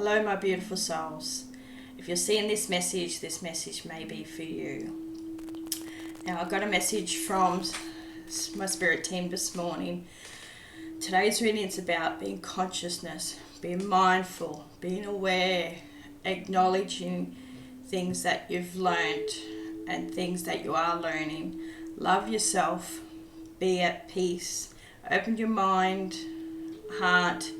Hello, my beautiful souls. If you're seeing this message may be for you. Now, I got a message from my spirit team this morning. Today's reading is about being consciousness, being mindful, being aware, acknowledging things that you've learned and things that you are learning. Love yourself, be at peace, open your mind, heart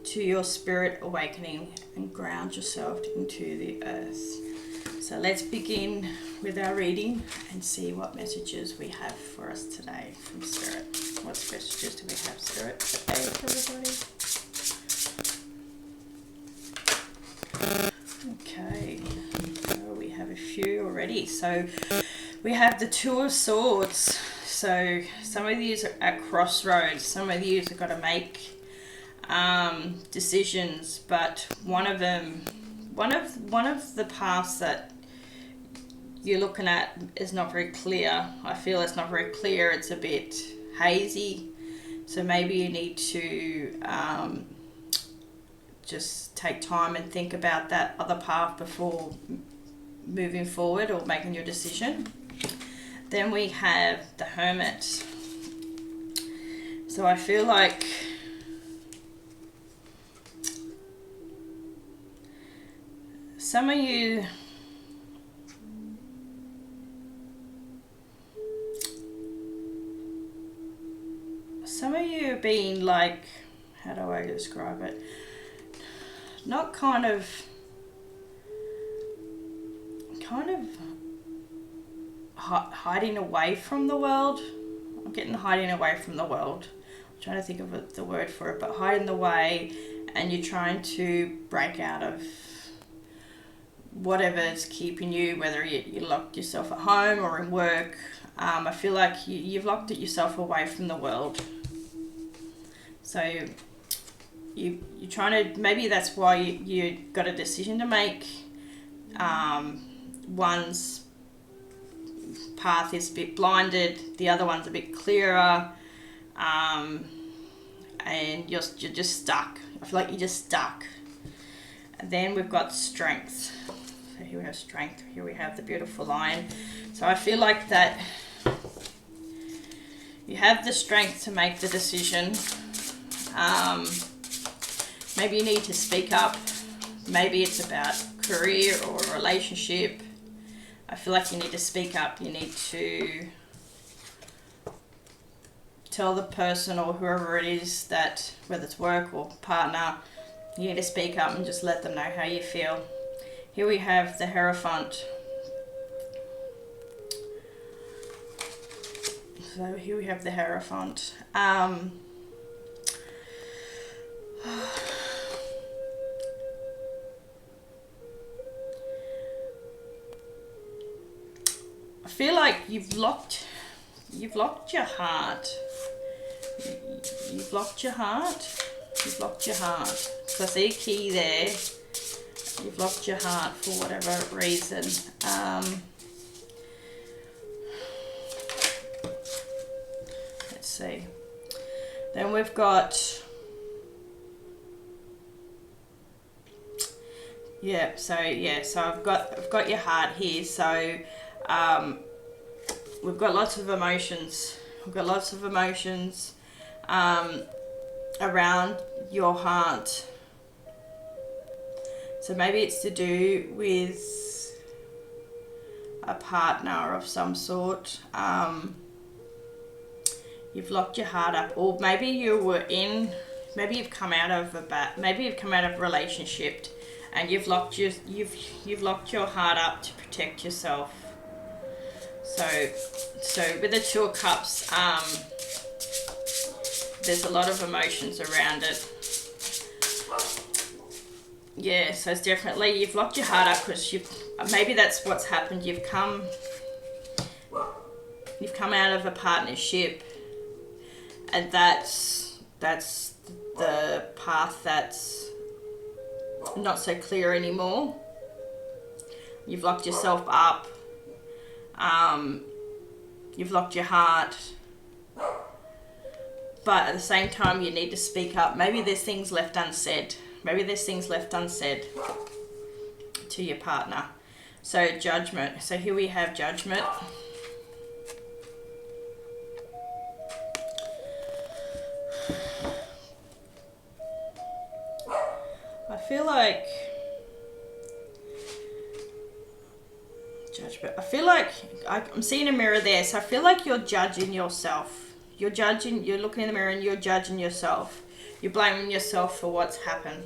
to your spirit awakening and ground yourself into the earth. So let's begin with our reading and see what messages we have for us today from Spirit. What messages do we have, Spirit, today, everybody? Okay, so we have a few already. So we have the Two of Swords. So some of you are at crossroads. Some of you have got to make decisions, but one of the paths that you're looking at is not very clear. I feel it's not very clear. It's a bit hazy. So maybe you need to just take time and think about that other path before moving forward or making your decision. Then we have the Hermit. So I feel like some of you are being like, how do I describe it? Not kind of hiding away from the world. I'm getting hiding away from the world. I'm trying to think of the word for it, but hiding away, and you're trying to break out of whatever's keeping you, whether you locked yourself at home or in work. I feel like you've locked yourself away from the world. So you're trying to, maybe that's why you got a decision to make. One's path is a bit blinded, the other one's a bit clearer, and you're just stuck. I feel like you're just stuck. And then we've got Strength. So here we have Strength, here we have the beautiful Lion. So I feel like that you have the strength to make the decision. Maybe you need to speak up. Maybe it's about career or a relationship. I feel like you need to speak up. You need to tell the person or whoever it is that, whether it's work or partner, you need to speak up and just let them know how you feel. Here we have the Hierophant. So here we have the Hierophant. I feel like you've locked your heart. You've locked your heart. You've locked your heart. So I see a key there. You've locked your heart for whatever reason. Let's see. Then we've got, so I've got your heart here. So we've got lots of emotions. We've got lots of emotions around your heart. So maybe it's to do with a partner of some sort. You've locked your heart up, or maybe you've come out of a relationship, and you've locked your heart up to protect yourself. So with the Two of Cups, there's a lot of emotions around it. Yeah, so it's definitely, you've locked your heart up because maybe that's what's happened. You've come out of a partnership, and that's the path that's not so clear anymore. You've locked yourself up. You've locked your heart. But at the same time, you need to speak up. Maybe there's things left unsaid. Maybe there's things left unsaid to your partner. So judgment. So here we have judgment. I feel like judgment. I feel like I'm seeing a mirror there. So I feel like you're judging yourself. You're looking in the mirror and you're judging yourself. You're blaming yourself for what's happened.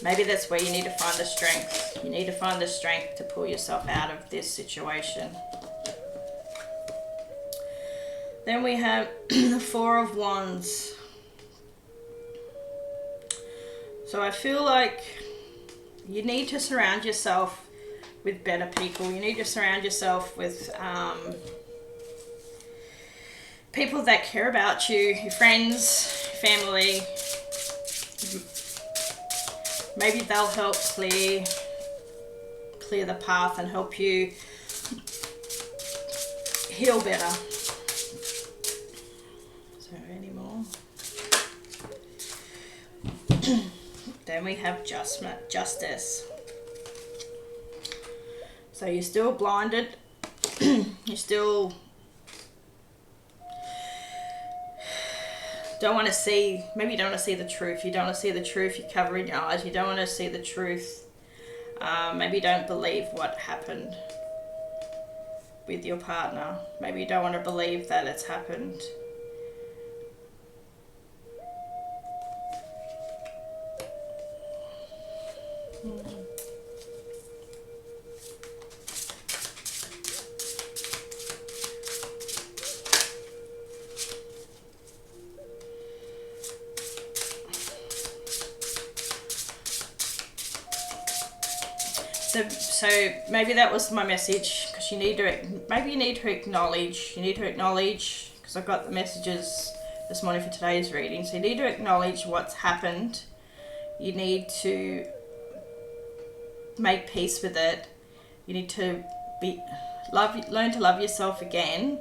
Maybe that's where you need to find the strength. You need to find the strength to pull yourself out of this situation. Then we have the Four of Wands. So I feel like you need to surround yourself with better people. You need to surround yourself with people that care about you, your friends, family. Maybe they'll help clear the path and help you heal better. So any more? Then we have justice. So you're still blinded. You still don't want to see, maybe you don't want to see the truth. You don't want to see the truth. You're covering your eyes. You don't want to see the truth. Maybe you don't believe what happened with your partner. Maybe you don't want to believe that it's happened. So maybe that was my message, because you need to acknowledge, because I've got the messages this morning for today's reading. So you need to acknowledge what's happened. You need to make peace with it. You need to learn to love yourself again.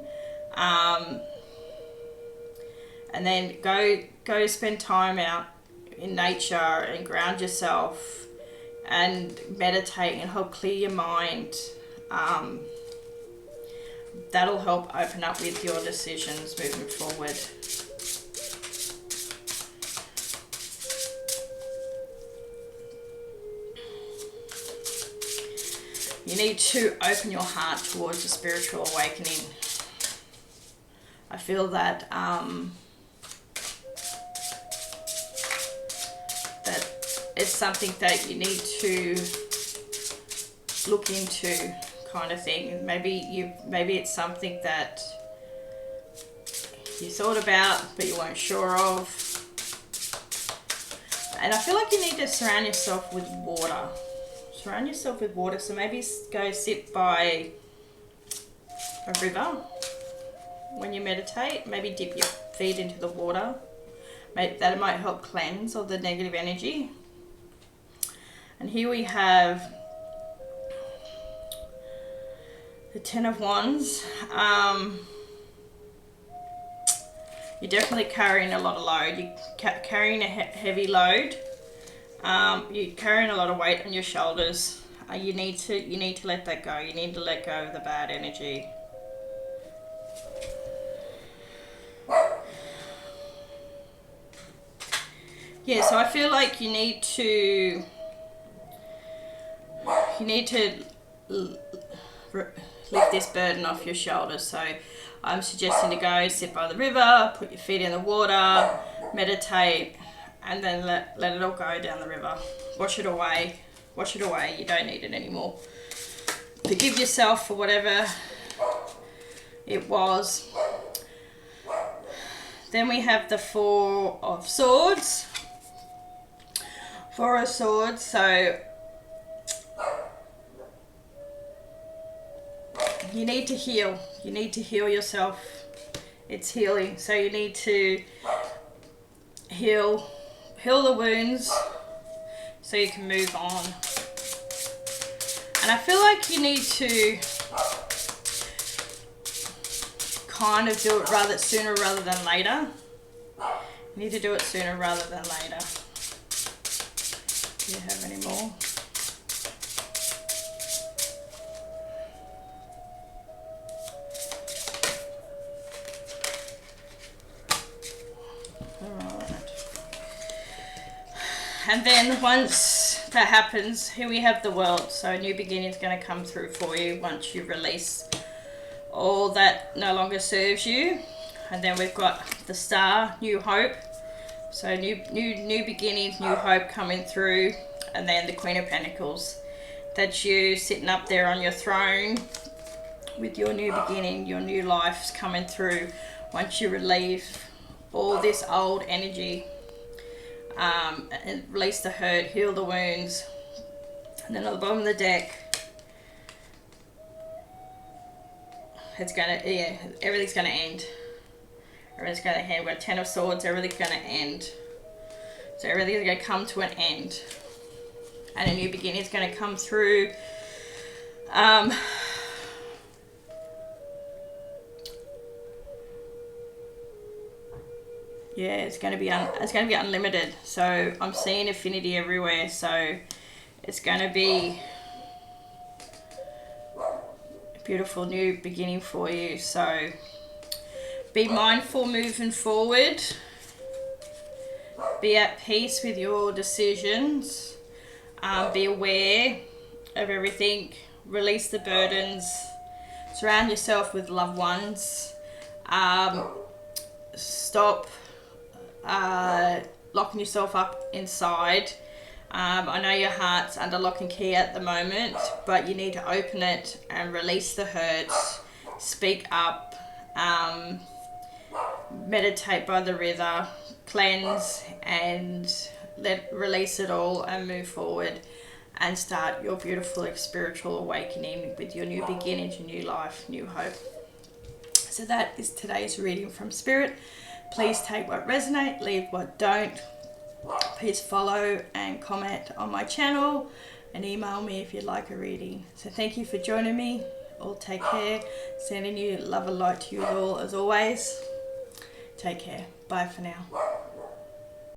And then go spend time out in nature and ground yourself and meditate and help clear your mind. That'll help open up with your decisions moving forward. You need to open your heart towards a spiritual awakening. I feel that it's something that you need to look into, kind of thing. Maybe it's something that you thought about but you weren't sure of. And I feel like you need to surround yourself with water. Surround yourself with water. So maybe go sit by a river when you meditate. Maybe dip your feet into the water. That might help cleanse all the negative energy. And here we have the Ten of Wands. You're definitely carrying a lot of load. You're carrying a heavy load. You're carrying a lot of weight on your shoulders. You need to let that go. You need to let go of the bad energy. Yeah, so I feel like you need to lift this burden off your shoulders. So I'm suggesting to go sit by the river, put your feet in the water, meditate, and then let it all go down the river. Wash it away. You don't need it anymore. Forgive yourself for whatever it was. Then we have the Four of Swords. Four of Swords. So you need to heal. You need to heal yourself. It's healing. So you need to heal the wounds so you can move on. And I feel like you need to kind of do it sooner rather than later. You need to do it sooner rather than later. Do you have any more? And then once that happens, here we have the World. So a new beginning is going to come through for you once you release all that no longer serves you. And then we've got the Star, New Hope. So new beginnings, new hope coming through. And then the Queen of Pentacles. That's you sitting up there on your throne with your new beginning, your new life's coming through once you relieve all this old energy. And release the hurt, heal the wounds. And then on the bottom of the deck, it's gonna, yeah, everything's gonna end. Everything's gonna end. We've got 10 of Swords, everything's gonna end. So everything's gonna come to an end. And a new beginning is gonna come through. Yeah, it's going to be unlimited. So I'm seeing infinity everywhere. So it's going to be a beautiful new beginning for you. So be mindful moving forward. Be at peace with your decisions. Be aware of everything. Release the burdens. Surround yourself with loved ones. Stop locking yourself up inside. I know your heart's under lock and key at the moment, but you need to open it and release the hurt. Speak up. Meditate by the river. Cleanse and release it all and move forward and start your beautiful spiritual awakening with your new beginning, your new life, new hope. So that is today's reading from Spirit. Please take what resonates, leave what don't. Please follow and comment on my channel and email me if you'd like a reading. So thank you for joining me. All take care. Sending you love and light to you all as always. Take care. Bye for now.